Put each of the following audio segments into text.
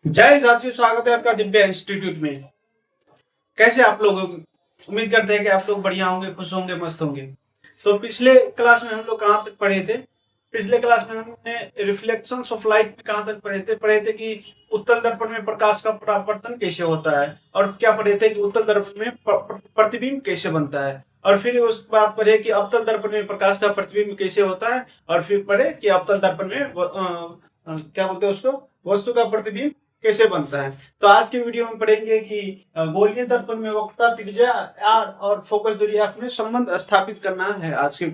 जय साथियों, स्वागत है आपका दिव्या इंस्टीट्यूट में। कैसे आप लोग? उम्मीद करते हैं कि आप लोग बढ़िया होंगे, खुश होंगे, मस्त होंगे। तो पिछले क्लास में हम लोग कहाँ तक पढ़े थे? पिछले क्लास में हमने रिफ्लेक्शंस ऑफ लाइट में कहाँ तक पढ़े थे कि उत्तल दर्पण में प्रकाश का परावर्तन कैसे होता है, और क्या पढ़े थे कि उत्तल दर्पण में प्रतिबिंब कैसे बनता है, और फिर उस बात पढ़े कि अवतल दर्पण में प्रकाश का प्रतिबिंब कैसे होता है, और फिर पढ़े कि अवतल दर्पण में क्या बोलते हैं उसको, वस्तु का प्रतिबिंब कैसे बनता है। तो आज की वीडियो में पढ़ेंगे कि गोलीय दर्पण में वक्रता, त्रिज्या आर और फोकस दूरी एफ में संबंध स्थापित करना है आज की।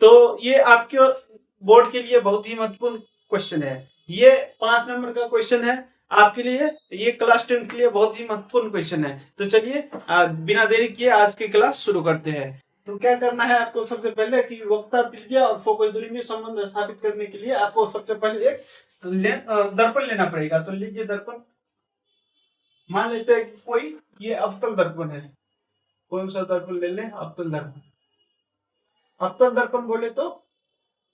तो ये आपके बोर्ड के लिए बहुत ही महत्वपूर्ण क्वेश्चन है। ये 5 नंबर का क्वेश्चन है आपके लिए। ये क्लास 10 के लिए बहुत ही महत्वपूर्ण क्वेश्चन है। तो चलिए बिना देरी किए आज की क्लास शुरू करते हैं। तो क्या करना है आपको? सबसे पहले कि वक्रता, त्रिज्या और फोकस दूरी में संबंध स्थापित करने के लिए आपको सबसे पहले एक दर्पण लेना पड़ेगा। तो लीजिए दर्पण। मान लेते हैं कि कोई ये अवतल दर्पण है। कौन सा दर्पण ले लें? अवतल दर्पण। अवतल दर्पण बोले तो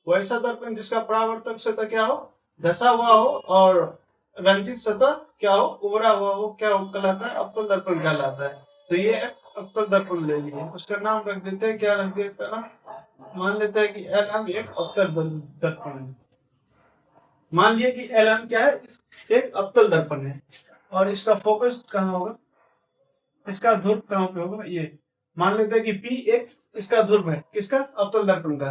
वैसा दर्पण जिसका परावर्तक सतह क्या हो, धसा हुआ हो, और रंजित सतह क्या हो, उभरा हुआ हो, क्या कहलाता है? अवतल दर्पण कहलाता है। तो ये अवतल दर्पण ले लिए, उसका नाम रख देते हैं। क्या रख देते हैं इसका नाम? मान लेते हैं कि एल एक अवतल दर्पण है। मान लिया कि एल क्या है? एक अवतल दर्पण है। और इसका फोकस कहाँ होगा? इसका ध्रुव कहाँ पे होगा? ये मान लेते हैं कि P एक इसका ध्रुव है। किसका? अवतल दर्पण का।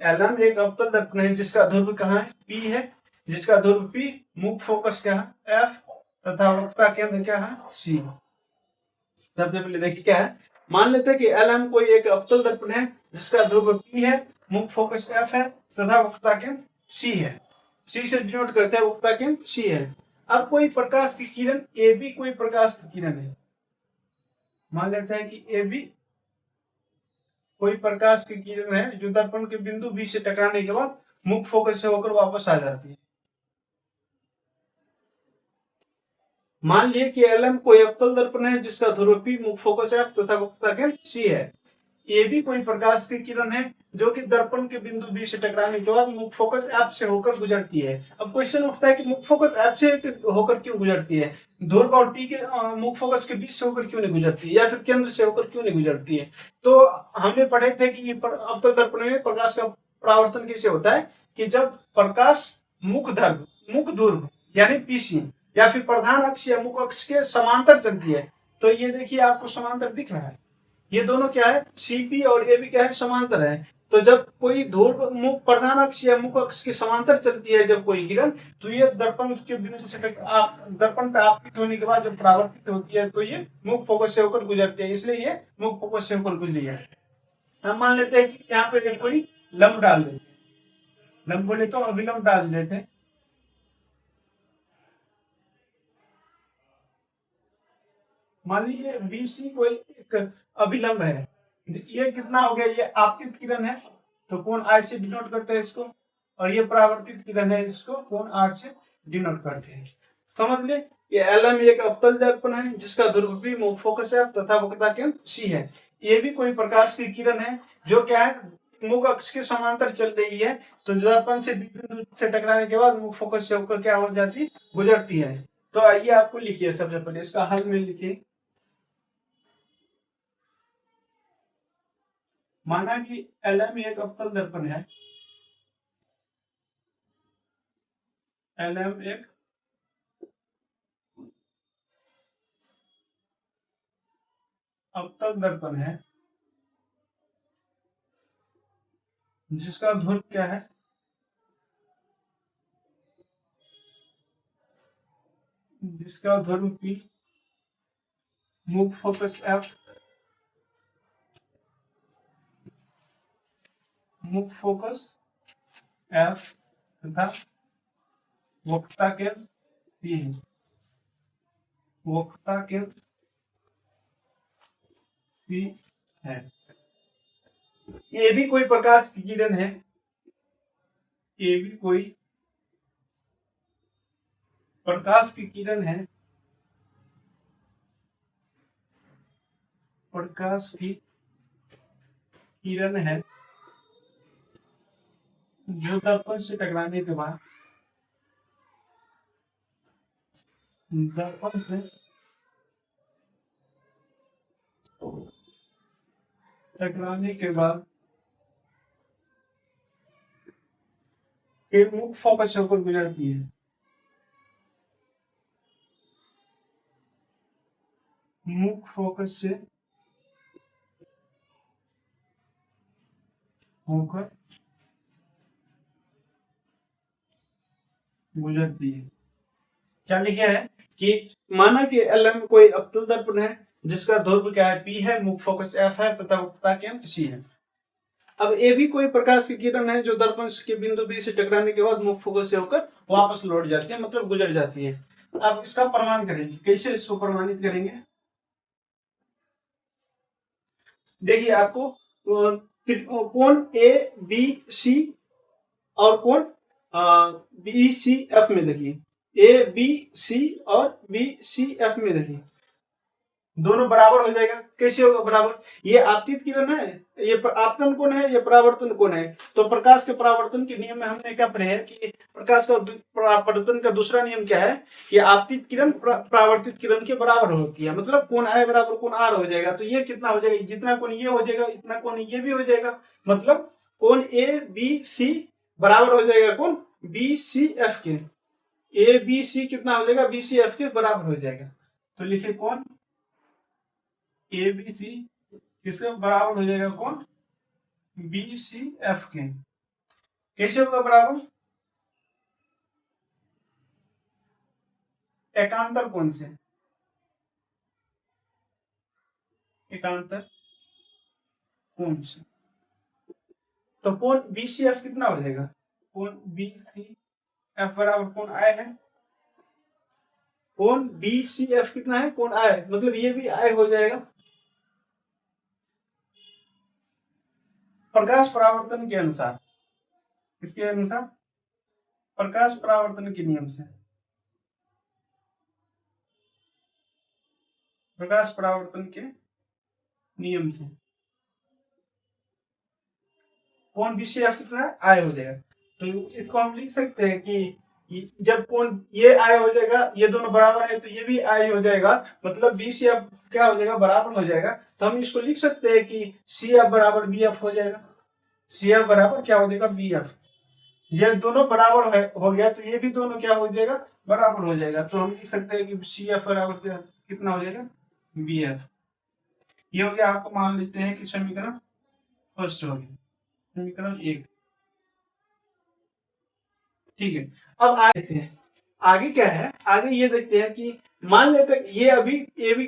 एलम एक अवतल दर्पण है जिसका ध्रुव कहाँ है? P है। जिसका ध्रुव P, मुख्य फोकस क्या है? F, तथा वक्रता केंद्र क्या है? C। सबसे पहले देखिए क्या है। मान लेते हैं कि एलम कोई एक अवतल दर्पण है जिसका ध्रुव P है, मुख्य फोकस F है, तथा वक्रता केंद्र C है। C से डिनोट करते हैं, वक्रता केंद्र C है। अब कोई प्रकाश की किरण AB कोई प्रकाश की किरण है। मान लेते हैं कि ए बी कोई प्रकाश की किरण है जो दर्पण के बिंदु बी से टकराने के बाद मुख्य फोकस से होकर वापस आ जाती है। मान लिया कि एलएम कोई अवतल दर्पण है जिसका ध्रुव पी, मुख्य फोकस एफ तथा वक्रता केंद्र सी है। ए भी कोई प्रकाश की किरण है जो कि दर्पण के बिंदु बी से टकराने के बाद मुख्य फोकस एफ से होकर गुजरती है। अब क्वेश्चन उठता है कि मुख्य फोकस एफ से होकर क्यों गुजरती है? ध्रुव और पी के मुख्य फोकस के बीच से होकर क्यों नहीं गुजरती, या फिर केंद्र से होकर क्यों नहीं गुजरती है? तो हमने पढ़े थे कि अवतल दर्पण में प्रकाश का परावर्तन कैसे होता है कि जब प्रकाश मुख्य ध्रुव यानी पीसी या फिर प्रधान अक्ष या मुख्य अक्ष के समांतर चलती है। तो ये देखिए आपको समांतर दिख रहा है। ये दोनों क्या है? सीपी और एबी क्या है? समांतर है। तो जब कोई ध्रुव मुख प्रधान अक्ष या मुख्य अक्ष के समांतर चलती है जब कोई किरण, तो ये दर्पण के बिंदु से दर्पण पे आपतित होने के बाद जब परावर्तित होती है तो ये मुख्य फोकस से होकर गुजरती है, इसलिए ये मुख्य फोकस से होकर गुजरी है। हम मान लेते हैं कि यहाँ पे कोई लंब डाल देते, लंब बोले तो अभिलंब डाल देते हैं। मान लीजिए बीसी कोई एक अभिलंब है। ये कितना हो गया? ये आपतित किरण है तो कोण आई से डिनोट करते हैं इसको, और ये परावर्तित किरण है इसको कोण आर से डिनोट करते हैं। समझ ले, ये एलएम एक अवतल दर्पण है जिसका ध्रुव P, मुख्य फोकस है तथा वक्रता केंद्र C है। ये भी कोई प्रकाश की किरण है जो क्या है? मुख्य अक्ष के समांतर चल रही है। तो दर्पण से बिंदु से टकराने के बाद मुख्य फोकस से होकर क्या हो जाती? गुजरती है। तो आइए आपको लिखिए, सबसे पहले इसका हल में लिखिए। माना कि एलएम एक अवतल दर्पण है। एलएम एक अवतल दर्पण है जिसका ध्रुव क्या है? जिसका ध्रुव P, मुख्य फोकस F, मुख्य फोकस F तथा वक्रता केंद्र P है। वक्रता केंद्र P है। ये भी कोई प्रकाश की किरण है। ये भी कोई प्रकाश की किरण है। प्रकाश की किरण है जो दर्पण से टकराने के बाद दर्पण से टकराने के बाद एक मुख्य फोकस से होकर गुजरती है। मुख्य फोकस से होकर गुजरती है। क्या लिखा है कि माना कि एल में कोई अवतल दर्पण है जिसका ध्रुव क्या है, पी है, मुख्य फोकस एफ है तथा वक्रता के अंक सी है। अब ए भी कोई प्रकाश की किरण है जो दर्पण के बिंदु बी से टकराने के बाद मुख्य फोकस से होकर वापस लौट जाती है, मतलब गुजर जाती है। अब इसका प्रमाण करेंगे, कैसे इसको प्रमाणित करेंगे? देखिए आपको कोण ए बी सी और कोण बी सी एफ में देखिए, ए बी सी और बी सी एफ में देखिए दोनों बराबर हो जाएगा। कैसे होगा बराबर? ये आपतित किरण है, ये आपतन कोण है, ये परावर्तन कोण है। तो प्रकाश के परावर्तन के नियम में हमने क्या पढ़े है कि प्रकाश का परावर्तन का दूसरा नियम क्या है कि आपतित किरण परावर्तित किरण के बराबर होती है, मतलब कोण आई बराबर कोण आर हो जाएगा। तो ये कितना हो जाएगा? जितना कोण ये हो जाएगा इतना कोण ये भी हो जाएगा, मतलब कोण ए बी सी बराबर हो जाएगा कोण बी सी एफ के। ए बी सी कितना हो जाएगा? बी सी एफ के बराबर हो जाएगा। तो लिखिए कोण ए बी सी किसके बराबर हो जाएगा? कौन? बी सी एफ के। कैसे होगा बराबर? एकांतर कोण से, एकांतर कोण से। तो कोण बी सी एफ कितना हो जाएगा? कोण बी सी एफ बराबर कोण आई है। कोण बी सी एफ कितना है? कोण आई, मतलब ये भी आई हो जाएगा। प्रकाश परावर्तन के अनुसार, किसके अनुसार? प्रकाश परावर्तन के नियम से, प्रकाश परावर्तन के नियम से कोण बी सी एफ कितना है? आई हो जाएगा। तो इसको हम लिख सकते हैं कि जब कोण ये आई हो जाएगा, ये दोनों बराबर है तो ये भी आई हो जाएगा, मतलब बी सी एफ क्या हो जाएगा? बराबर हो जाएगा। तो हम इसको लिख सकते हैं कि सी एफ बराबर बी एफ हो जाएगा। सी एफ बराबर क्या हो जाएगा? B F. ये दोनों बराबर हो गया तो ये भी दोनों क्या हो जाएगा? बराबर हो जाएगा। तो हम लिख सकते हैं कि सी एफ बराबर कितना हो जाएगा? B F. ये हो गया। आपको मान लेते हैं कि समीकरण फर्स्ट हो गया, समीकरण एक। ठीक है। अब आगे देखते हैं आगे क्या है। आगे ये देखते हैं कि मान लेते हैं ये अभी ये भी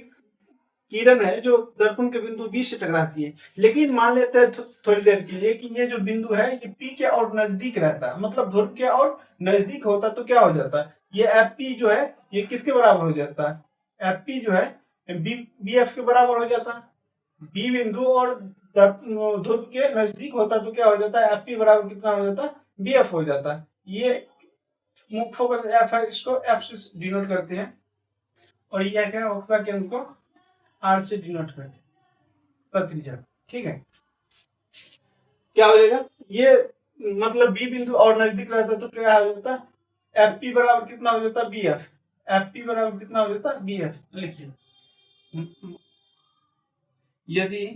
किरण है जो दर्पण के बिंदु बी से टकराती है, लेकिन मान लेते हैं थोड़ी देर के लिए कि ये जो बिंदु है ये पी के और नजदीक रहता है, मतलब ध्रुव के और नजदीक होता तो क्या हो जाता है? ये एफ पी जो है ये किसके बराबर हो जाता है? एफ पी जो है बी एफ के बराबर हो जाता है। बी बिंदु और ध्रुव के नजदीक होता तो क्या हो जाता है? एफ पी बराबर कितना हो जाता है? बी एफ हो जाता है। ये मुख्य फोकस एफ है, इसको एफ से डिनोट करते हैं, और ये क्या है? वक्रता के अंक को आर से डिनोट करते हैं, त्रिज्या। ठीक है। क्या हो जाएगा? ये मतलब बी बिंदु और नजदीक रहता तो क्या हो जाता? एफ पी बराबर कितना हो जाता? B F. एफ पी बराबर कितना हो जाता? B F. लिखिए यदि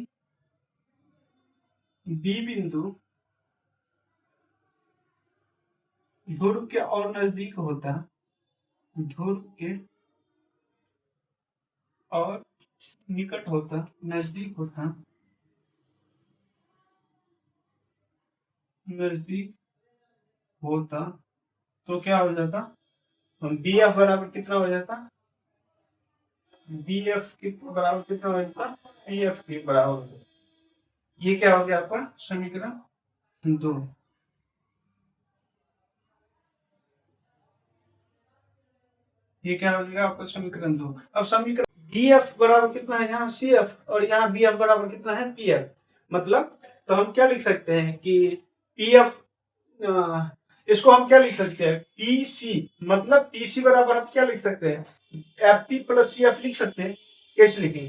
बी बिंदु ध्रुव के और नजदीक होता, ध्रुव के और निकट होता, नजदीक होता, नजदीक होता तो क्या हो जाता? बी एफ बराबर कितना हो जाता? बी एफ बराबर कितना हो जाता? बी एफ के बराबर हो जाता। ये क्या हो गया आपका? समीकरण 2। ये क्या हो जाएगा आपका? समीकरण 2। अब समीकरण बी एफ बराबर कितना है? यहाँ सी एफ, और यहाँ बी एफ बराबर कितना है? P F. मतलब तो हम क्या लिख सकते हैं कि पी एफ, इसको हम क्या लिख सकते हैं? पी सी, मतलब पी सी बराबर हम क्या लिख सकते हैं? F P plus C F लिख सकते हैं। कैसे लिखेंगे?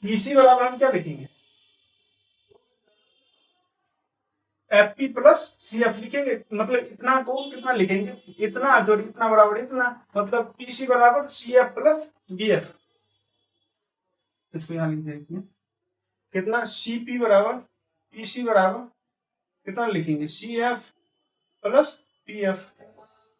पी सी बराबर हम क्या लिखेंगे? F P plus C F लिखेंगे, मतलब इतना को कितना लिखेंगे, इतना जो इतना बराबर इतना, मतलब पी सी बराबर C F plus B F. इसको यहाँ लिख देते हैं कितना, सी पी बराबर पी सी बराबर कितना लिखेंगे, C F plus P F.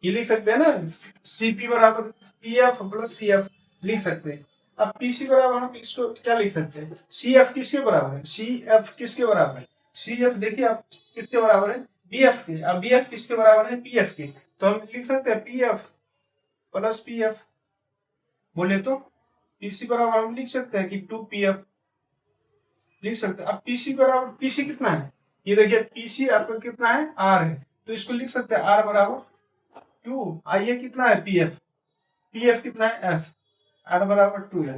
ये लिख सकते हैं ना, सी पी बराबर P F plus C F लिख सकते हैं। अब पी सी बराबर हम इसको क्या लिख सकते हैं, सी एफ किसके बराबर है, सी एफ किसके बराबर है, सी एफ देखिए आप किसके बराबर है, बी एफ के। अब बी एफ किसके बराबर है, पी एफ के। तो हम लिख सकते हैं P F plus P F. बोले तो पीसी बराबर हम लिख सकते हैं कि 2pf लिख सकते हैं। अब पीसी बराबर पीसी कितना है, ये देखिए पीसी आपका कितना है, आर है, तो इसको लिख सकते हैं आर बराबर 2। आइए कितना है पीएफ, पीएफ कितना है एफ, आर बराबर 2 है।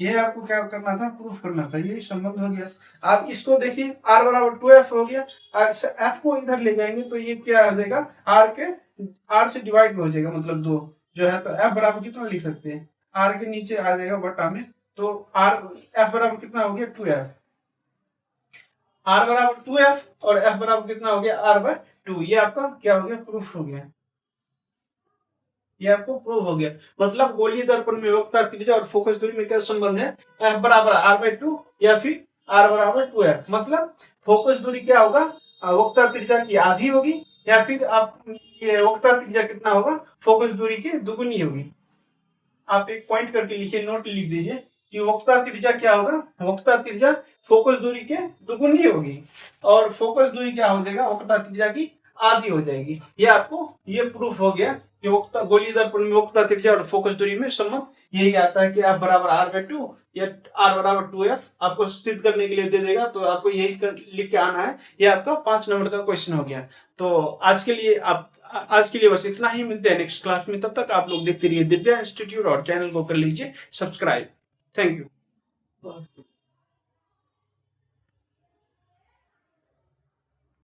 ये आपको क्या करना था, प्रूफ करना था, ये संबंध हो गया। आप इसको देखिए आर बराबर 2f हो गया, एफ को इधर ले जाएंगे तो ये क्या हो जाएगा, आर से डिवाइड हो जाएगा, मतलब 2 जो है, तो एफ बराबर कितना लिख सकते हैं, आर के नीचे आ जाएगा बटा में, तो आर एफ बराबर कितना हो गया 2f, आर बराबर 2f और एफ बराबर कितना हो गया r/2। ये आपका क्या हो गया, प्रूफ हो गया, ये आपको प्रूफ हो गया। मतलब गोलीय दर्पण में वक्ता त्रिज्या और फोकस दूरी में क्या संबंध है, एफ बराबर r/2 या फिर r बराबर 2f। मतलब फोकस दूरी क्या होगा, वक्ता त्रिज्या की आधी होगी, या फिर आप ये वक्ता त्रिज्या कितना होगा, फोकस दूरी की दुगुनी होगी। आप एक पॉइंट करके लिखिए, नोट लिख दीजिए कि वक्ता त्रिज्या क्या होगा, वक्ता त्रिज्या फोकस दूरी के दुगुनी होगी, और फोकस दूरी क्या हो जाएगा, वक्ता त्रिज्या की आधी हो जाएगी। ये आपको ये प्रूफ हो गया कि वक्ता गोलीय दर्पण में वक्ता त्रिज्या और फोकस दूरी में संबंध यही आता है कि एफ बराबर r/2 या आर बराबर 2f। आपको सिद्ध करने के लिए दे देगा, तो आपको यही लिख के आना है। ये आपका 5 नंबर का क्वेश्चन हो गया। तो आज के लिए बस इतना ही, मिलते हैं नेक्स्ट क्लास में। तब तक आप लोग देखते रहिए दिव्या इंस्टीट्यूट और चैनल को कर लीजिए सब्सक्राइब। Thank you.